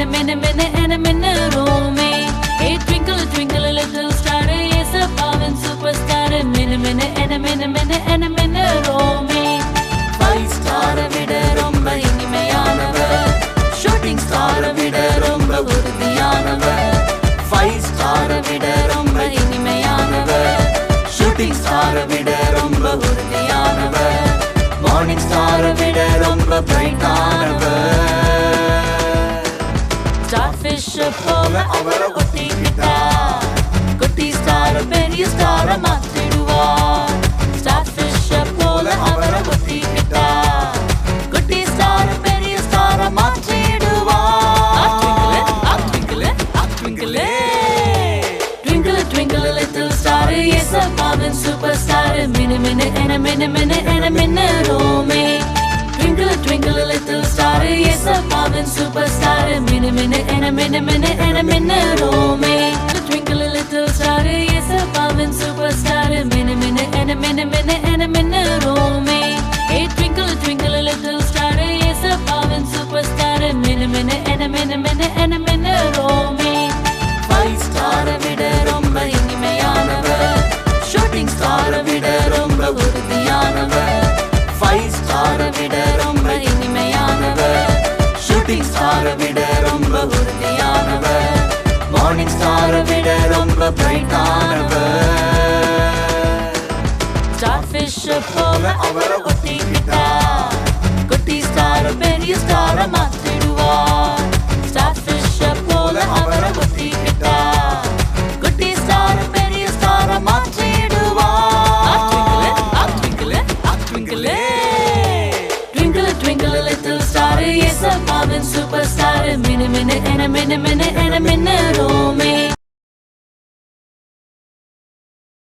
a minute, oh me. Hey, twinkle, twinkle, little star, yes, a power superstar. Minute, oh me. 5-star vida romba இனிமையானவர். Shooting star vida romba உறுதியானவர். 5-star vida romba இனிமையானவர். Shooting star vida romba உறுதியானவர். Morning star vida romba brightaனவர். Starfish போல அவரை ஒட்டிக்கிட்டா குட்டி star பெரிய ஸ்டார மாத்திடுவார். Starfish போல அவரை ஒட்டிக்கிட்டா குட்டி star பெரிய ஸ்டார மாத்திடுவார். Twinkle, twinkle, little star, yes, a power superstar. Minute, oh me. Twinkle, twinkle, little star, yes, a power superstar. Minute, oh me. Twinkle, little star, yes, a power superstar. Minute, oh me. Hey, twinkle, twinkle, little star, yes, a power superstar. Minute, oh me. 5-star vida romba இனிமையானவர். Shooting star vida romba உறுதியானவர். 5-star vida romba இனிமையானவர். Shooting star vida romba உறுதியானவர். Morning star vida romba brightaனவர். Starfish போல அவரை ஒட்டிக்கிட்டா குட்டி star பெரிய ஸ்டார மாத்திடுவார். Starfish போல அவரை ஒட்டிக்கிட்டா குட்டி star பெரிய ஸ்டார மாத்திடுவார். Twinkle, twinkle, little star, yes, a power superstar. Minute, oh me.